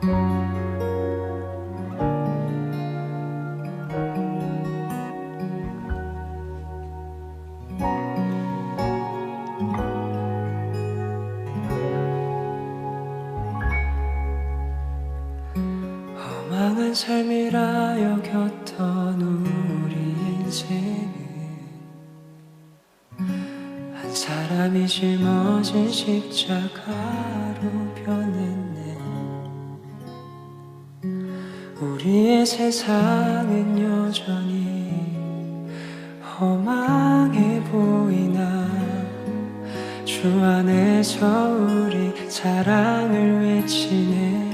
허망한 삶이라 여겼던 우리 인생은 한 사람이 짊어진 십자가로 변했네. 우리의 세상은 여전히 허망해 보이나 주 안에서 우리 사랑을 외치네.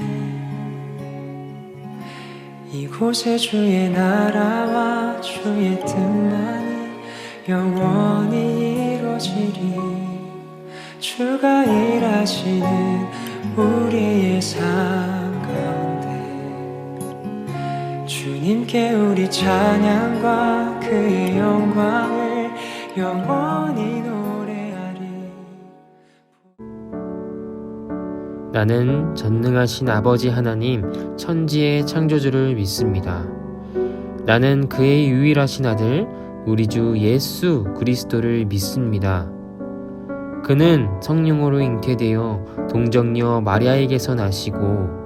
이곳에 주의 나라와 주의 뜻만이 영원히 이루어지리. 주가 일하시는 우리의 삶 가운데 주님께 우리 찬양과 그의 영광을 영원히 노래하리. 나는 전능하신 아버지 하나님 천지의 창조주를 믿습니다. 나는 그의 유일하신 아들 우리 주 예수 그리스도를 믿습니다. 그는 성령으로 잉태되어 동정녀 마리아에게서 나시고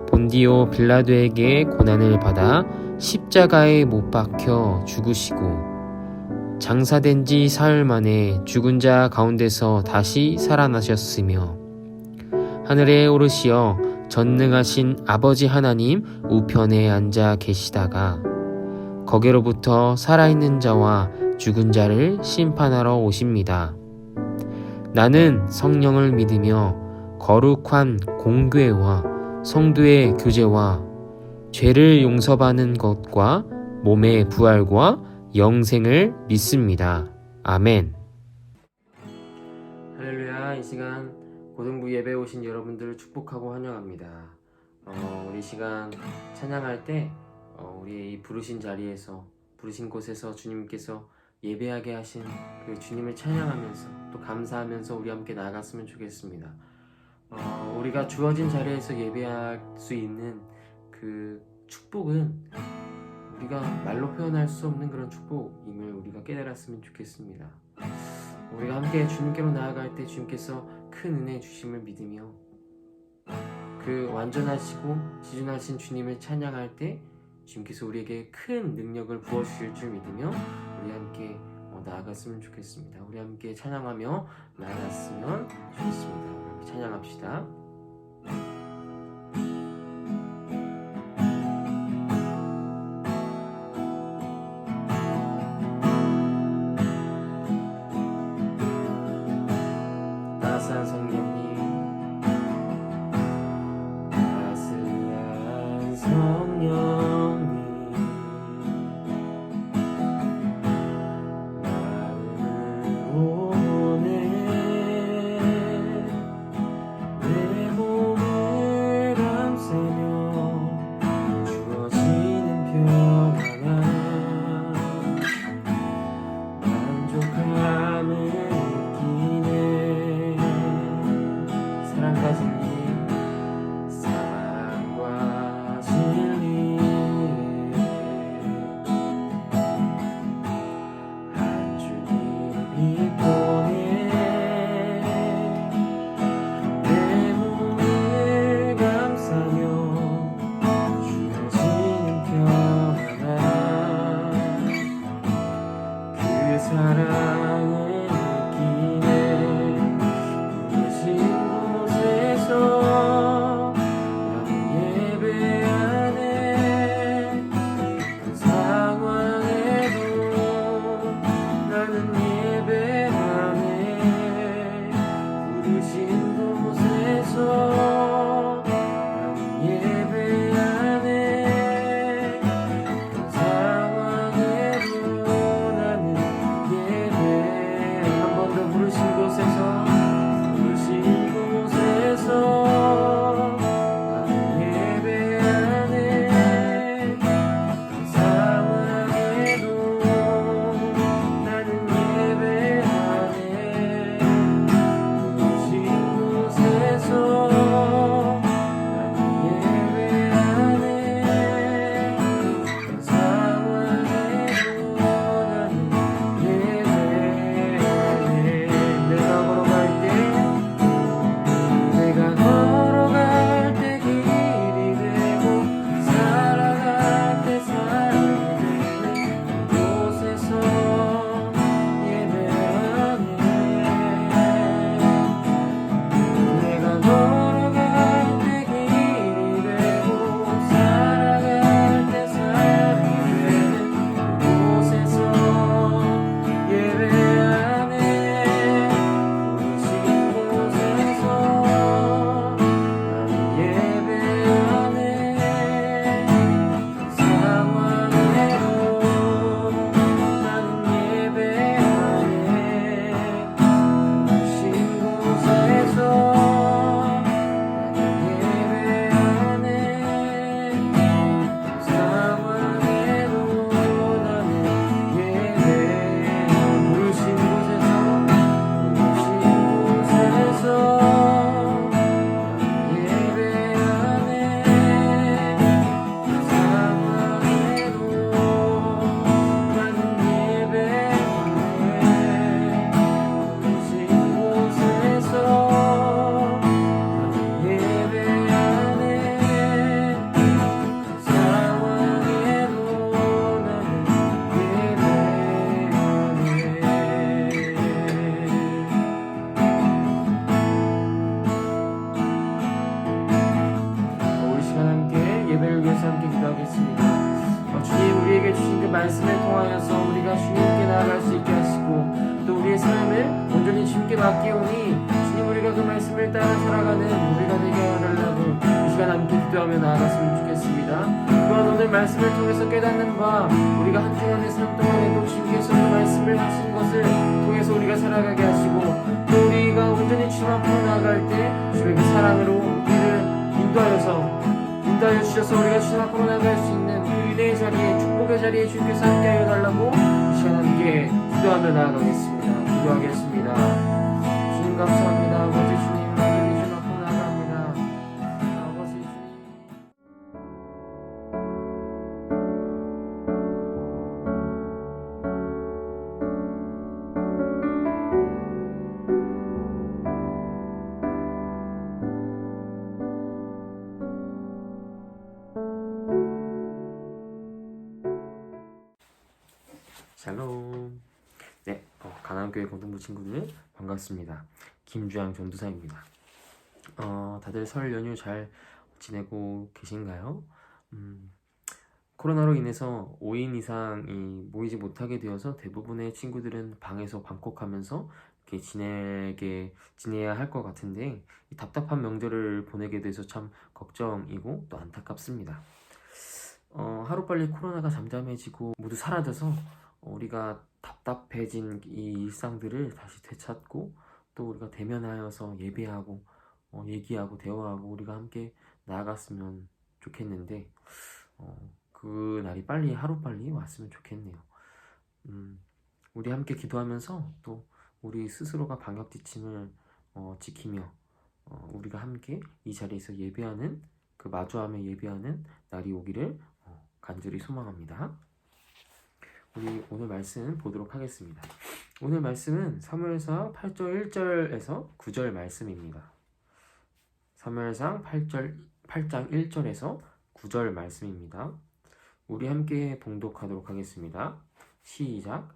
본디오 빌라도에게 고난을 받아 십자가에 못 박혀 죽으시고 장사된 지 사흘 만에 죽은 자 가운데서 다시 살아나셨으며 하늘에 오르시어 전능하신 아버지 하나님 우편에 앉아 계시다가 거기로부터 살아있는 자와 죽은 자를 심판하러 오십니다. 나는 성령을 믿으며 거룩한 공교회와 성도의 교제와 죄를 용서받는 것과 몸의 부활과 영생을 믿습니다. 아멘. 할렐루야. 이 시간 고등부 예배에 오신 여러분들을 축복하고 환영합니다. 우리 시간 찬양할 때 우리 이 부르신 자리에서 부르신 곳에서 주님께서 예배하게 하신 그 주님을 찬양하면서 또 감사하면서 우리 함께 나아갔으면 좋겠습니다. 우리가 주어진 자리에서 예배할 수 있는 그 축복은 우리가 말로 표현할 수 없는 그런 축복임을 우리가 깨달았으면 좋겠습니다. 우리가 함께 주님께로 나아갈 때 주님께서 큰 은혜 주심을 믿으며 그 완전하시고 지존하신 주님을 찬양할 때 주님께서 우리에게 큰 능력을 부어주실 줄 믿으며 우리 함께 나아갔으면 좋겠습니다. 우리 함께 찬양하며 나아갔으면 좋겠습니다. 우리 함께 찬양합시다. 따스한 성령님, 따스한 성령님, 마음을 오네. 내 몸을 감싸며 주어지는 평안함, 만족함을 사랑과 진리 한 주님이 보내 내 몸을 감싸며 주어지는 평안함, 그 사랑을 느끼네. 부르신 곳에서 말씀을 통하여서 우리가 주님께 나아갈 수 있게 하시고 또 우리의 삶을 온전히 주님께 맡기오니 주님 우리가 그 말씀을 따라 살아가는 우리가 되게 하려고 이 시간 함께 기도하며 나아갔으면 좋겠습니다. 또한 오늘 말씀을 통해서 깨닫는 바 우리가 한 주간의 삶 동안에도 주님께서 그 말씀을 하신 것을 통해서 우리가 살아가게 하시고 또 우리가 온전히 주님 앞으로 나아갈 때 주님의 그 사랑으로 우리를 인도하여 주셔서 우리가 주님 앞으로 나아갈 수 있는 그 은혜의 자리에 축복의 자리에 주님께서 함께하여 달라고 이 시간 함께 기도하며 나아가겠습니다. 기도하겠습니다. 주님 감사합니다. 아버지 주님 온전히 주님 앞으로 나아갑니다. 아버지 주님 샬롬. 네, 가나안교회 공동부 친구들 반갑습니다. 김주양 전도사입니다. 다들 설 연휴 잘 지내고 계신가요? 코로나로 인해서 5인 이상이 모이지 못하게 되어서 대부분의 친구들은 방에서 방콕하면서 이렇게 지내야 할 것 같은데 이 답답한 명절을 보내게 돼서 참 걱정이고 또 안타깝습니다. 하루빨리 코로나가 잠잠해지고 모두 사라져서 우리가 답답해진 이 일상들을 다시 되찾고 또 우리가 대면하여서 예배하고 얘기하고 대화하고 우리가 함께 나아갔으면 좋겠는데 그 날이 빨리 하루빨리 왔으면 좋겠네요. 우리 함께 기도하면서 또 우리 스스로가 방역 지침을 지키며 우리가 함께 이 자리에서 예배하는 그 마주하며 예배하는 날이 오기를 간절히 소망합니다. 우리 오늘 말씀 보도록 하겠습니다. 오늘 말씀은 사무엘상 8절 1절에서 9절 말씀입니다. 사무엘상 8장 1절에서 9절 말씀입니다. 우리 함께 봉독하도록 하겠습니다. 시작.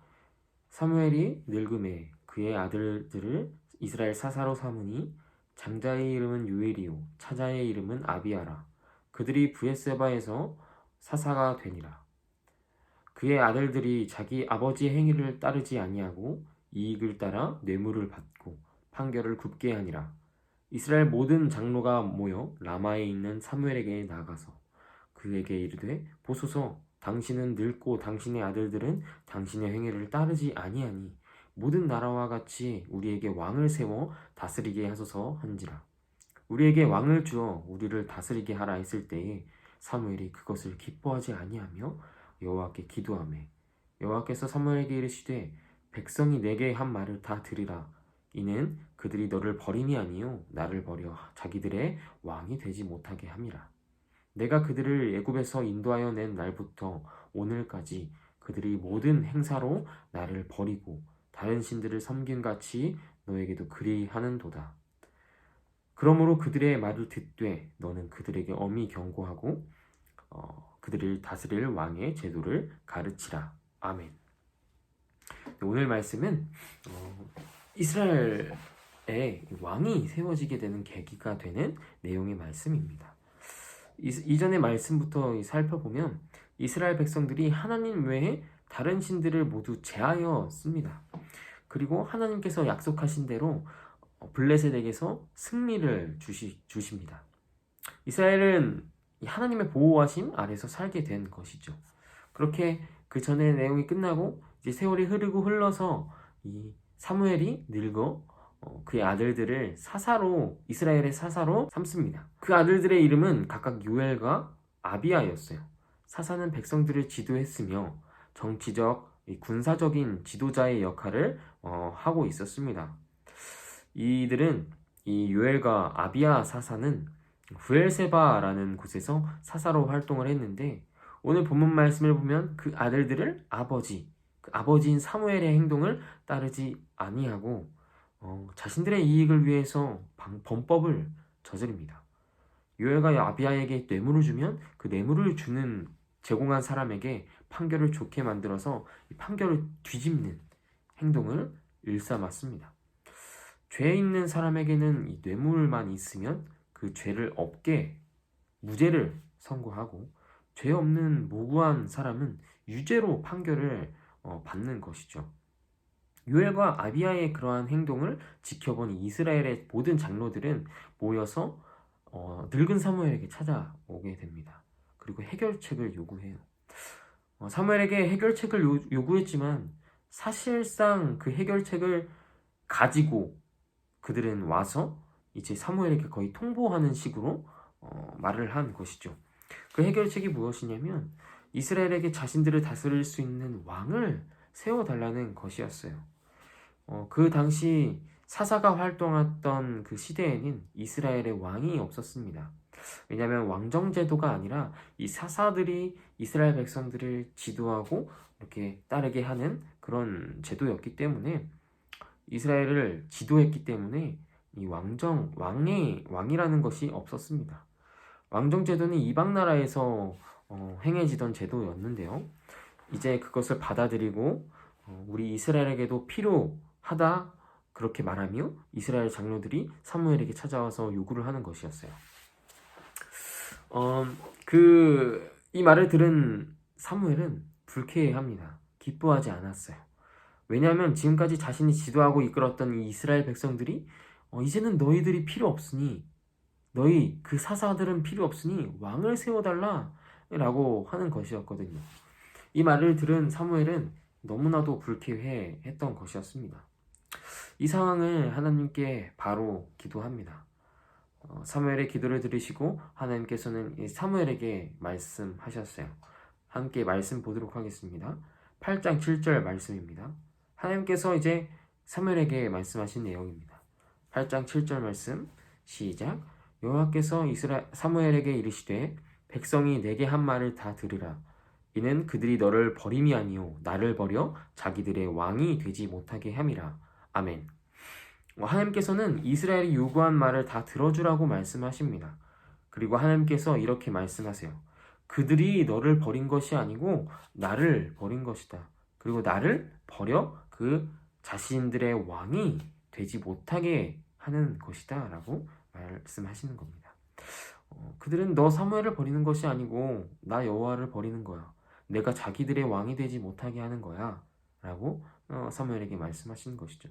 사무엘이 늙음에 그의 아들들을 이스라엘 사사로 삼으니 장자의 이름은 요엘이요 차자의 이름은 아비아라. 그들이 브에세바에서 사사가 되니라. 그의 아들들이 자기 아버지의 행위를 따르지 아니하고 이익을 따라 뇌물을 받고 판결을 굽게 하니라. 이스라엘 모든 장로가 모여 라마에 있는 사무엘에게 나가서 그에게 이르되 보소서 당신은 늙고 당신의 아들들은 당신의 행위를 따르지 아니하니 모든 나라와 같이 우리에게 왕을 세워 다스리게 하소서 한지라. 우리에게 왕을 주어 우리를 다스리게 하라 했을 때에 사무엘이 그것을 기뻐하지 아니하며 여호와께 기도하매 여호와께서 사무엘에게 이르시되 백성이 내게 한 말을 다 들으라. 이는 그들이 너를 버림이 아니요 나를 버려 자기들의 왕이 되지 못하게 함이라. 내가 그들을 애굽에서 인도하여 낸 날부터 오늘까지 그들이 모든 행사로 나를 버리고 다른 신들을 섬김같이 너에게도 그리하는도다. 그러므로 그들의 말을 듣되 너는 그들에게 엄히 경고하고 그들을 다스릴 왕의 제도를 가르치라. 아멘. 오늘 말씀은 이스라엘에 왕이 세워지게 되는 계기가 되는 내용의 말씀입니다. 이전의 말씀부터 살펴보면 이스라엘 백성들이 하나님 외에 다른 신들을 모두 제하였습니다. 그리고 하나님께서 약속하신 대로 블레셋에게서 승리를 주십니다. 이스라엘은 하나님의 보호하심 아래서 살게 된 것이죠. 그렇게 그 전의 내용이 끝나고 이제 세월이 흐르고 흘러서 이 사무엘이 늙어 그의 아들들을 이스라엘의 사사로 삼습니다. 그 아들들의 이름은 각각 요엘과 아비야였어요. 사사는 백성들을 지도했으며 정치적, 군사적인 지도자의 역할을 하고 있었습니다. 이들은 이 요엘과 아비야 사사는 브엘세바라는 곳에서 사사로 활동을 했는데 오늘 본문 말씀을 보면 그 아들들을 그 아버지인 사무엘의 행동을 따르지 아니하고 자신들의 이익을 위해서 범법을 저지릅니다. 요엘과 아비야에게 뇌물을 주면 그 뇌물을 제공한 사람에게 판결을 좋게 만들어서 이 판결을 뒤집는 행동을 일삼았습니다. 죄 있는 사람에게는 이 뇌물만 있으면 그 죄를 없게 무죄를 선고하고 죄 없는 무고한 사람은 유죄로 판결을 받는 것이죠. 요엘과 아비야의 그러한 행동을 지켜본 이스라엘의 모든 장로들은 모여서 늙은 사무엘에게 찾아오게 됩니다. 그리고 해결책을 요구해요. 사무엘에게 해결책을 요구했지만 사실상 그 해결책을 가지고 그들은 와서 이제 사무엘에게 거의 통보하는 식으로 말을 한 것이죠. 그 해결책이 무엇이냐면 이스라엘에게 자신들을 다스릴 수 있는 왕을 세워달라는 것이었어요. 그 당시 사사가 활동했던 그 시대에는 이스라엘의 왕이 없었습니다. 왜냐하면 왕정제도가 아니라 이 사사들이 이스라엘 백성들을 지도하고 이렇게 따르게 하는 그런 제도였기 때문에 이스라엘을 지도했기 때문에 이 왕이라는 것이 없었습니다. 왕정제도는 이방 나라에서 행해지던 제도였는데요. 이제 그것을 받아들이고 우리 이스라엘에게도 필요하다 그렇게 말하며 이스라엘 장로들이 사무엘에게 찾아와서 요구를 하는 것이었어요. 이 말을 들은 사무엘은 불쾌해합니다. 기뻐하지 않았어요. 왜냐하면 지금까지 자신이 지도하고 이끌었던 이 이스라엘 백성들이 이제는 너희들이 필요 없으니 너희 그 사사들은 필요 없으니 왕을 세워달라 라고 하는 것이었거든요. 이 말을 들은 사무엘은 너무나도 불쾌해했던 것이었습니다. 이 상황을 하나님께 바로 기도합니다. 사무엘의 기도를 들으시고 하나님께서는 사무엘에게 말씀하셨어요. 함께 말씀 보도록 하겠습니다. 8장 7절 말씀입니다. 하나님께서 이제 사무엘에게 말씀하신 내용입니다. 8장 7절 말씀 시작. 여호와께서 사무엘에게 이르시되 백성이 내게 한 말을 다 들으라. 이는 그들이 너를 버림이 아니요 나를 버려 자기들의 왕이 되지 못하게 함이라. 아멘. 하나님께서는 이스라엘이 요구한 말을 다 들어주라고 말씀하십니다. 그리고 하나님께서 이렇게 말씀하세요. 그들이 너를 버린 것이 아니고 나를 버린 것이다. 그리고 나를 버려 그 자신들의 왕이 되지 못하게 하는 것이다 라고 말씀하시는 겁니다. 그들은 너 사무엘을 버리는 것이 아니고 나 여호와를 버리는 거야. 내가 자기들의 왕이 되지 못하게 하는 거야 라고 사무엘에게 말씀하시는 것이죠.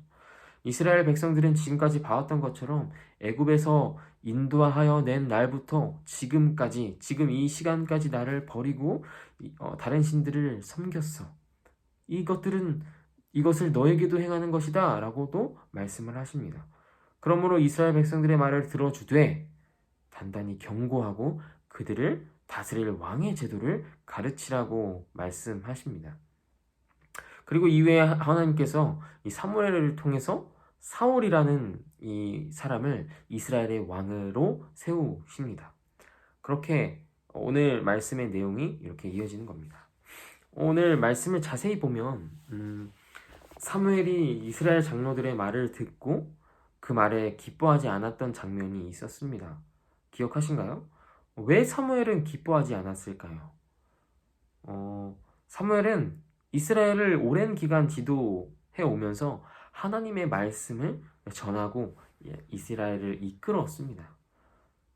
이스라엘 백성들은 지금까지 봐왔던 것처럼 애굽에서 인도하여 낸 날부터 지금까지 지금 이 시간까지 나를 버리고 다른 신들을 섬겼어. 이것을 너에게도 행하는 것이다 라고도 말씀을 하십니다. 그러므로 이스라엘 백성들의 말을 들어주되 단단히 경고하고 그들을 다스릴 왕의 제도를 가르치라고 말씀하십니다. 그리고 이외에 하나님께서 이 사무엘을 통해서 사울이라는 이 사람을 이스라엘의 왕으로 세우십니다. 그렇게 오늘 말씀의 내용이 이렇게 이어지는 겁니다. 오늘 말씀을 자세히 보면 사무엘이 이스라엘 장로들의 말을 듣고 그 말에 기뻐하지 않았던 장면이 있었습니다. 기억하신가요? 왜 사무엘은 기뻐하지 않았을까요? 사무엘은 이스라엘을 오랜 기간 지도해 오면서 하나님의 말씀을 전하고 이스라엘을 이끌었습니다.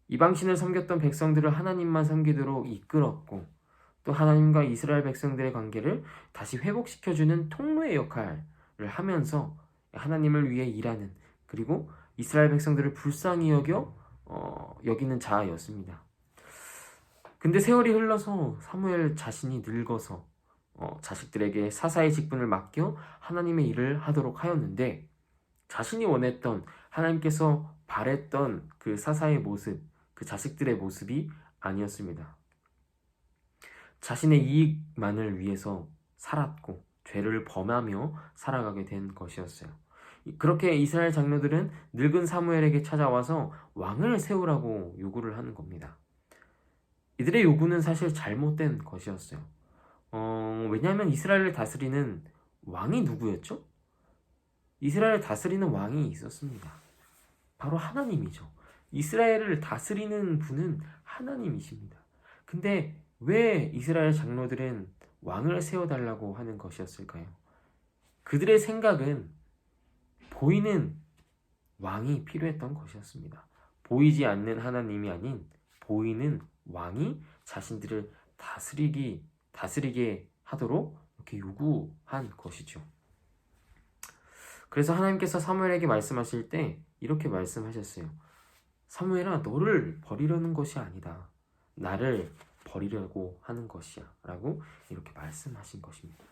이방신을 섬겼던 백성들을 하나님만 섬기도록 이끌었고 또 하나님과 이스라엘 백성들의 관계를 다시 회복시켜주는 통로의 역할을 하면서 하나님을 위해 일하는 그리고 이스라엘 백성들을 불쌍히 여기는 자였습니다. 근데 세월이 흘러서 사무엘 자신이 늙어서 자식들에게 사사의 직분을 맡겨 하나님의 일을 하도록 하였는데 자신이 원했던 하나님께서 바랬던 그 사사의 모습, 그 자식들의 모습이 아니었습니다. 자신의 이익만을 위해서 살았고 죄를 범하며 살아가게 된 것이었어요. 그렇게 이스라엘 장로들은 늙은 사무엘에게 찾아와서 왕을 세우라고 요구를 하는 겁니다. 이들의 요구는 사실 잘못된 것이었어요. 왜냐하면 이스라엘을 다스리는 왕이 누구였죠? 이스라엘을 다스리는 왕이 있었습니다. 바로 하나님이죠. 이스라엘을 다스리는 분은 하나님이십니다. 근데 왜 이스라엘 장로들은 왕을 세워달라고 하는 것이었을까요? 그들의 생각은 보이는 왕이 필요했던 것이었습니다. 보이지 않는 하나님이 아닌 보이는 왕이 자신들을 다스리게 하도록 이렇게 요구한 것이죠. 그래서 하나님께서 사무엘에게 말씀하실 때 이렇게 말씀하셨어요. 사무엘아, 너를 버리려는 것이 아니다. 나를 버리려고 하는 것이야. 라고 이렇게 말씀하신 것입니다.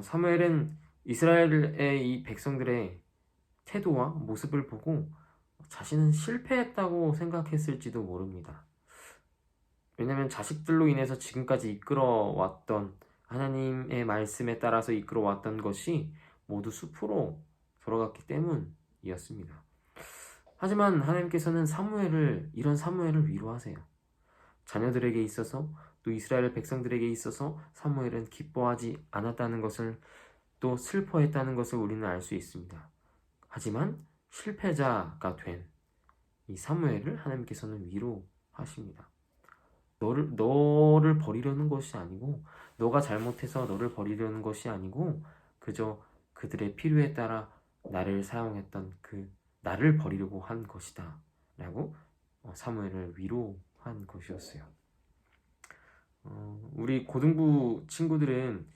사무엘은 이스라엘의 이 백성들의 태도와 모습을 보고 자신은 실패했다고 생각했을지도 모릅니다. 왜냐하면 자식들로 인해서 지금까지 이끌어왔던 하나님의 말씀에 따라서 이끌어왔던 것이 모두 숲으로 돌아갔기 때문이었습니다. 하지만 하나님께서는 이런 사무엘을 위로하세요. 자녀들에게 있어서 또 이스라엘 백성들에게 있어서 사무엘은 기뻐하지 않았다는 것을 또 슬퍼했다는 것을 우리는 알 수 있습니다. 하지만 실패자가 된 이 사무엘을 하나님께서는 위로하십니다. 너를 버리려는 것이 아니고, 너가 잘못해서 너를 버리려는 것이 아니고, 그저 그들의 필요에 따라 나를 사용했던 나를 버리려고 한 것이다 라고 사무엘을 위로한 것이었어요. 우리 고등부 친구들은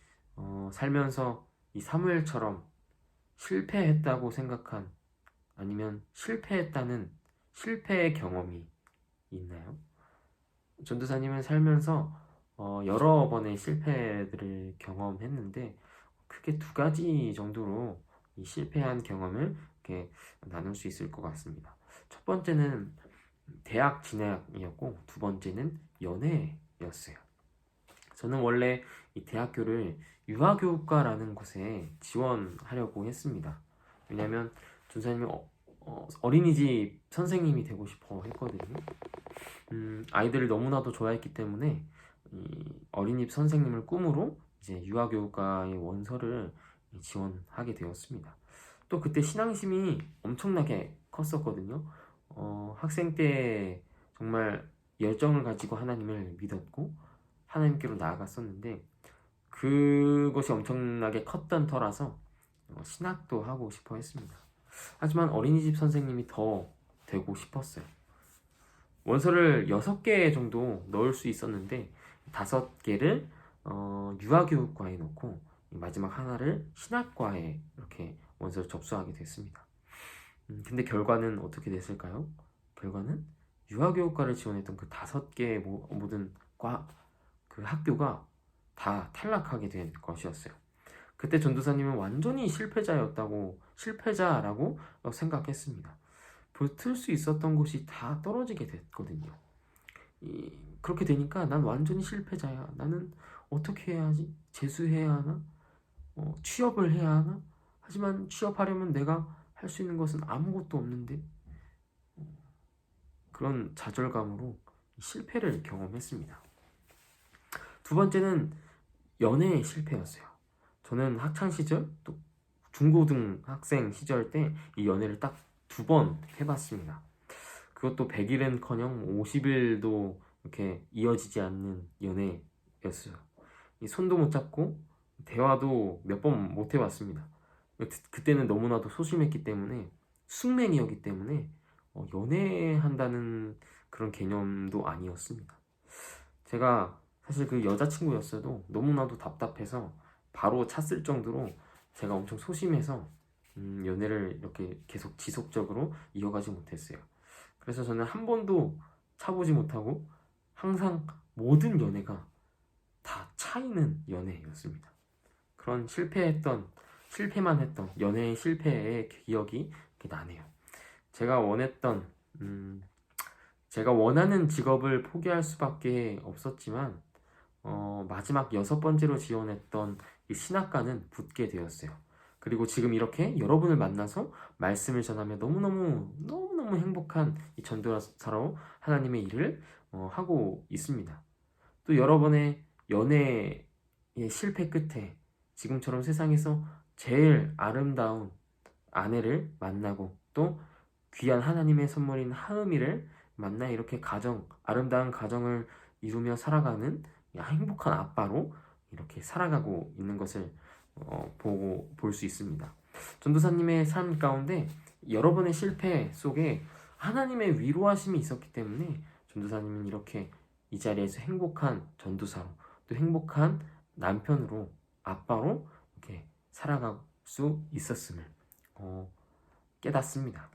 살면서 이 사무엘처럼 실패했다고 생각한, 아니면 실패했다는 실패의 경험이 있나요? 전도사님은 살면서 여러 번의 실패들을 경험했는데 크게 2가지 정도로 이 실패한 경험을 이렇게 나눌 수 있을 것 같습니다. 첫 번째는 대학 진학이었고, 2번째는 연애였어요. 저는 원래 이 대학교를 유아교육과라는 곳에 지원하려고 했습니다. 왜냐하면 전도사님이 어린이집 선생님이 되고 싶어 했거든요. 아이들을 너무나도 좋아했기 때문에 이 어린이집 선생님을 꿈으로 이제 유아교육과의 원서를 지원하게 되었습니다. 또 그때 신앙심이 엄청나게 컸었거든요. 학생 때 정말 열정을 가지고 하나님을 믿었고 하나님께로 나아갔었는데, 그것이 엄청나게 컸던 터라서 신학도 하고 싶어 했습니다. 하지만 어린이집 선생님이 더 되고 싶었어요. 원서를 6개 정도 넣을 수 있었는데 5개를 유아교육과에 넣고 마지막 하나를 신학과에 이렇게 원서를 접수하게 됐습니다. 근데 결과는 어떻게 됐을까요? 결과는 유아교육과를 지원했던 그 5개의 모든 그 학교가 다 탈락하게 된 것이었어요. 그때 전도사님은 완전히 실패자라고 생각했습니다. 붙을 수 있었던 곳이 다 떨어지게 됐거든요. 그렇게 되니까 난 완전히 실패자야. 나는 어떻게 해야 하지? 재수해야 하나? 취업을 해야 하나? 하지만 취업하려면 내가 할 수 있는 것은 아무것도 없는데, 그런 좌절감으로 실패를 경험했습니다. 2번째는 연애의 실패였어요. 저는 학창시절 또 중고등학생 시절 때 이 연애를 딱 2번 해봤습니다. 그것도 100일은커녕 50일도 이렇게 이어지지 않는 연애였어요. 이 손도 못 잡고 대화도 몇 번 못 해봤습니다. 그때는 너무나도 소심했기 때문에, 숙맹이었기 때문에 연애한다는 그런 개념도 아니었습니다. 제가 사실 그 여자친구였어도 너무나도 답답해서 바로 찼을 정도로 제가 엄청 소심해서 연애를 이렇게 계속 지속적으로 이어가지 못했어요. 그래서 저는 한 번도 차보지 못하고 항상 모든 연애가 다 차이는 연애였습니다. 그런 실패만 했던 연애의 실패의 기억이 나네요. 제가 원하는 직업을 포기할 수밖에 없었지만 마지막 6번째로 지원했던 이 신학과는 붙게 되었어요. 그리고 지금 이렇게 여러분을 만나서 말씀을 전하며 너무너무 행복한 이 전도사로 하나님의 일을 하고 있습니다. 또 여러분의 연애의 실패 끝에 지금처럼 세상에서 제일 아름다운 아내를 만나고 또 귀한 하나님의 선물인 하음이를 만나 이렇게 아름다운 가정을 이루며 살아가는 행복한 아빠로 이렇게 살아가고 있는 것을 볼 수 있습니다. 전도사님의 삶 가운데 여러분의 실패 속에 하나님의 위로하심이 있었기 때문에 전도사님은 이렇게 이 자리에서 행복한 전도사로, 또 행복한 남편으로, 아빠로 이렇게 살아갈 수 있었음을 깨닫습니다.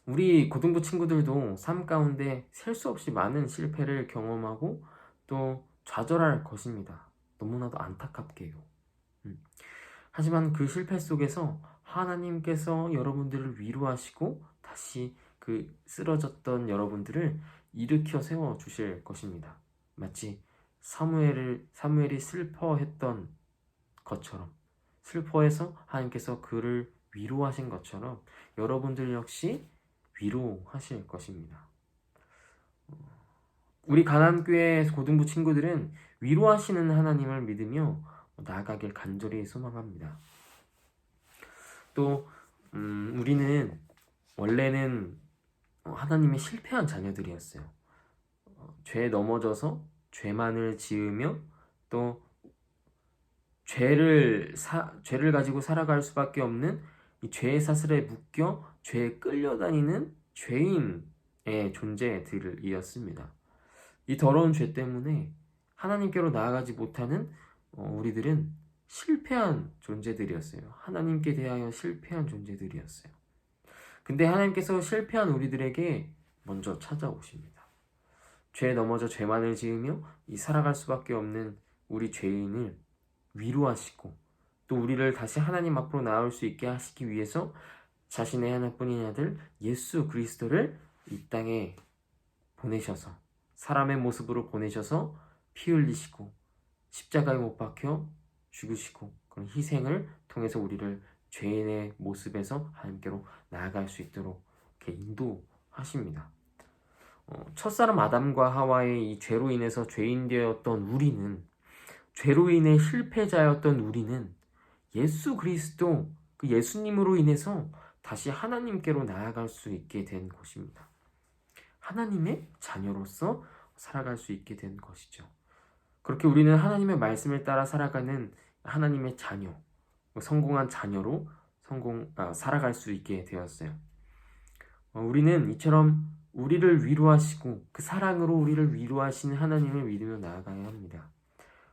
우리 고등부 친구들도 삶 가운데 셀 수 없이 많은 실패를 경험하고 또 좌절할 것입니다. 너무나도 안타깝게요. 하지만 그 실패 속에서 하나님께서 여러분들을 위로하시고 다시 그 쓰러졌던 여러분들을 일으켜 세워 주실 것입니다. 마치 사무엘이 슬퍼했던 것처럼, 슬퍼해서 하나님께서 그를 위로하신 것처럼 여러분들 역시 위로하실 것입니다. 우리 가난교회 고등부 친구들은 위로하시는 하나님을 믿으며 나아가길 간절히 소망합니다. 또 우리는 원래는 하나님의 실패한 자녀들이었어요. 죄에 넘어져서 죄만을 지으며 또 죄를 가지고 살아갈 수밖에 없는 이 죄의 사슬에 묶여 죄에 끌려다니는 죄인의 존재들이었습니다. 이 더러운 죄 때문에 하나님께로 나아가지 못하는 우리들은 실패한 존재들이었어요. 하나님께 대하여 실패한 존재들이었어요. 근데 하나님께서 실패한 우리들에게 먼저 찾아오십니다. 죄에 넘어져 죄만을 지으며 이 살아갈 수밖에 없는 우리 죄인을 위로하시고 또 우리를 다시 하나님 앞으로 나올 수 있게 하시기 위해서 자신의 하나뿐인 아들 예수 그리스도를 이 땅에 보내셔서, 사람의 모습으로 보내셔서 피 흘리시고 십자가에 못 박혀 죽으시고 그런 희생을 통해서 우리를 죄인의 모습에서 하나님께로 나아갈 수 있도록 이렇게 인도하십니다. 첫사람 아담과 하와의 이 죄로 인해서 죄인 되었던 우리는, 죄로 인해 실패자였던 우리는 예수 그리스도, 그 예수님으로 인해서 다시 하나님께로 나아갈 수 있게 된 것입니다. 하나님의 자녀로서 살아갈 수 있게 된 것이죠. 그렇게 우리는 하나님의 말씀을 따라 살아가는 하나님의 자녀, 성공한 자녀로 살아갈 수 있게 되었어요. 우리는 이처럼 우리를 위로하시고 그 사랑으로 우리를 위로하시는 하나님을 믿으며 나아가야 합니다.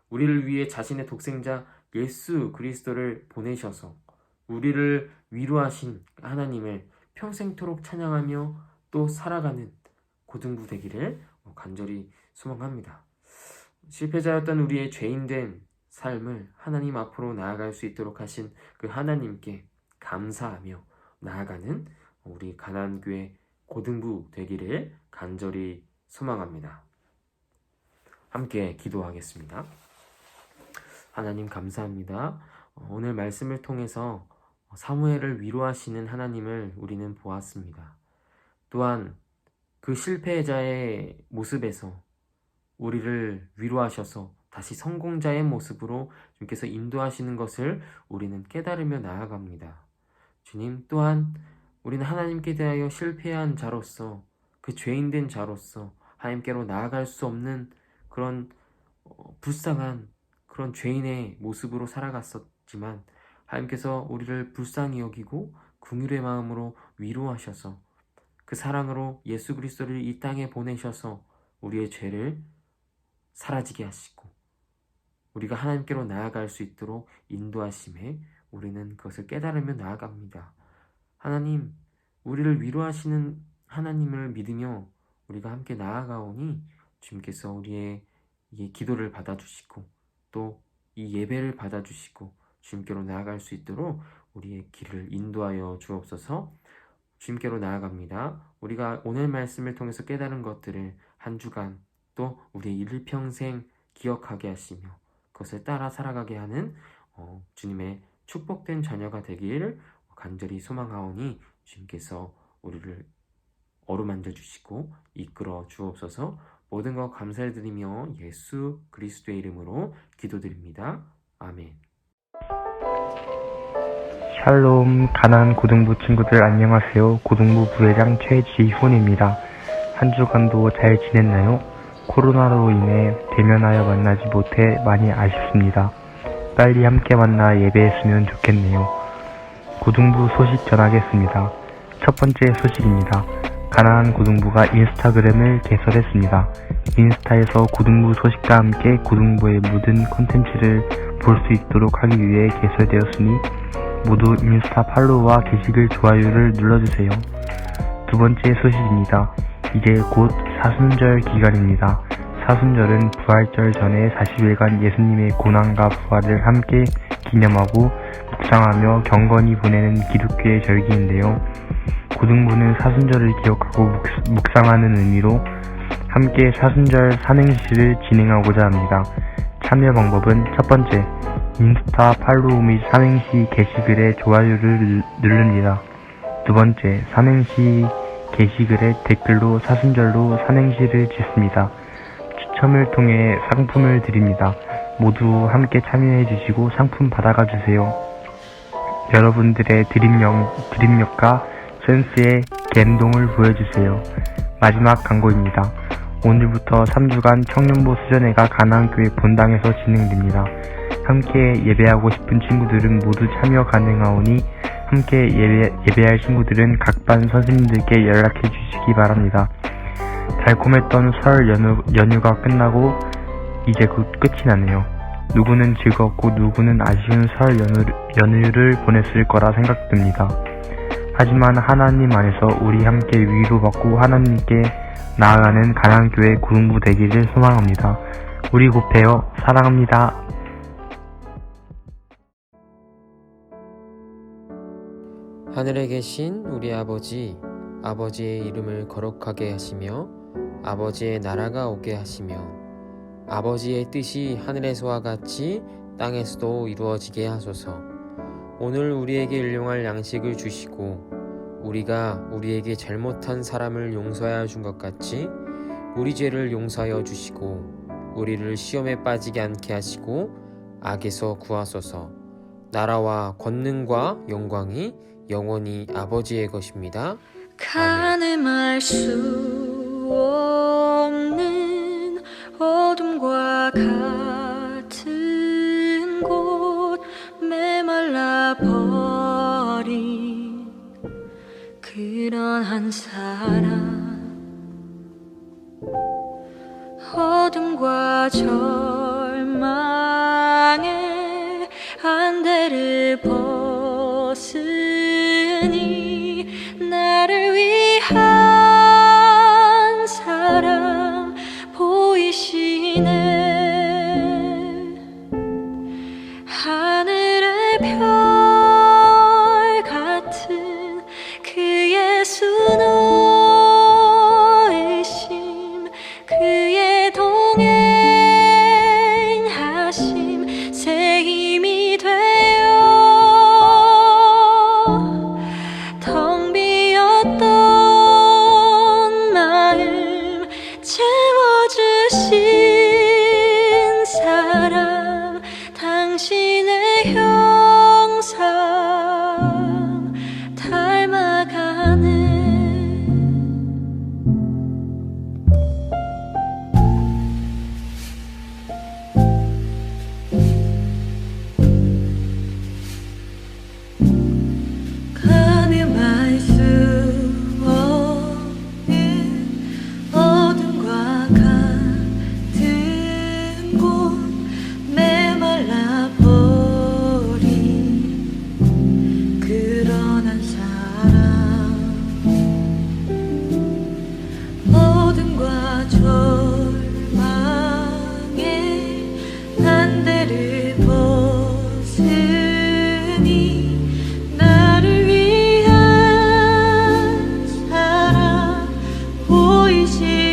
우리를 위해 자신의 독생자 예수 그리스도를 보내셔서 우리를 위로하신 하나님을 평생토록 찬양하며 또 살아가는 고등부 되기를 간절히 소망합니다. 실패자였던 우리의 죄인된 삶을 하나님 앞으로 나아갈 수 있도록 하신 그 하나님께 감사하며 나아가는 우리 가난교회 고등부 되기를 간절히 소망합니다. 함께 기도하겠습니다. 하나님 감사합니다. 오늘 말씀을 통해서 사무엘을 위로하시는 하나님을 우리는 보았습니다. 또한 그 실패자의 모습에서 우리를 위로하셔서 다시 성공자의 모습으로 주님께서 인도하시는 것을 우리는 깨달으며 나아갑니다. 주님, 또한 우리는 하나님께 대하여 실패한 자로서, 그 죄인된 자로서 하나님께로 나아갈 수 없는 그런 불쌍한 그런 죄인의 모습으로 살아갔었지만 하나님께서 우리를 불쌍히 여기고 긍휼의 마음으로 위로하셔서 그 사랑으로 예수 그리스도를 이 땅에 보내셔서 우리의 죄를 사라지게 하시고 우리가 하나님께로 나아갈 수 있도록 인도하심에 우리는 그것을 깨달으며 나아갑니다. 하나님, 우리를 위로하시는 하나님을 믿으며 우리가 함께 나아가오니 주님께서 우리의 이 기도를 받아주시고 또 이 예배를 받아주시고 주님께로 나아갈 수 있도록 우리의 길을 인도하여 주옵소서. 주님께로 나아갑니다. 우리가 오늘 말씀을 통해서 깨달은 것들을 한 주간 또 우리의 일평생 기억하게 하시며 그것을 따라 살아가게 하는 주님의 축복된 자녀가 되기를 간절히 소망하오니 주님께서 우리를 어루만져 주시고 이끌어 주옵소서. 모든 것 감사드리며 예수 그리스도의 이름으로 기도드립니다. 아멘. 샬롬 가난 고등부 친구들 안녕하세요. 고등부 부회장 최지훈입니다. 한 주간도 잘 지냈나요? 코로나로 인해 대면하여 만나지 못해 많이 아쉽습니다. 빨리 함께 만나 예배했으면 좋겠네요. 고등부 소식 전하겠습니다. 첫 번째 소식입니다. 가나안 고등부가 인스타그램을 개설했습니다. 인스타에서 고등부 소식과 함께 고등부의 모든 콘텐츠를 볼 수 있도록 하기 위해 개설되었으니 모두 인스타 팔로우와 게시글 좋아요를 눌러주세요. 두 번째 소식입니다. 이제 곧 사순절 기간입니다. 사순절은 부활절 전에 40일간 예수님의 고난과 부활을 함께 기념하고 묵상하며 경건히 보내는 기독교의 절기인데요. 고등부는 사순절을 기억하고 묵상하는 의미로 함께 사순절 삼행시를 진행하고자 합니다. 참여 방법은 첫 번째, 인스타 팔로우 및 삼행시 게시글에 좋아요를 누릅니다. 두 번째, 삼행시 게시글에 댓글로 사순절로 삼행시를 짓습니다. 추첨을 통해 상품을 드립니다. 모두 함께 참여해 주시고 상품 받아가 주세요. 여러분들의 드립력과 센스의 감동을 보여주세요. 마지막 광고입니다. 오늘부터 3주간 청년부 수련회가 가나안교회 본당에서 진행됩니다. 함께 예배하고 싶은 친구들은 모두 참여 가능하오니 함께 예배할 친구들은 각 반 선생님들께 연락해 주시기 바랍니다. 달콤했던 설 연휴가 끝나고 이제 곧 끝이 나네요. 누구는 즐겁고 누구는 아쉬운 설 연휴를 보냈을 거라 생각됩니다. 하지만 하나님 안에서 우리 함께 위로받고 하나님께 나아가는 가나안교회 고등부 되기를 소망합니다. 우리 곱해요. 사랑합니다. 하늘에 계신 우리 아버지, 아버지의 이름을 거룩하게 하시며 아버지의 나라가 오게 하시며 아버지의 뜻이 하늘에서와 같이 땅에서도 이루어지게 하소서. 오늘 우리에게 일용할 양식을 주시고 우리가 우리에게 잘못한 사람을 용서하여 준 것 같이 우리 죄를 용서하여 주시고 우리를 시험에 빠지게 않게 하시고 악에서 구하소서. 나라와 권능과 영광이 영원히 아버지의 것입니다. 가늠할 수 없는 어둠과 같은 곳 메말라 버린 그런 한 사람 어둠과 절망의 안대를 벗으니 나를 위한 사람 보이시네. 하늘의 별 같은 그 예수 너이심 그의 동행하심 새 힘이 되어 텅 비었던 마음 채워주신 사람 당신의 형상 닮아가는 가늠할 수 없는 어둠과 같은 곳 메말라 버린 그런 한 사람 어둠과 절망의 안대를 벗으니 나를 위한 사람 보이시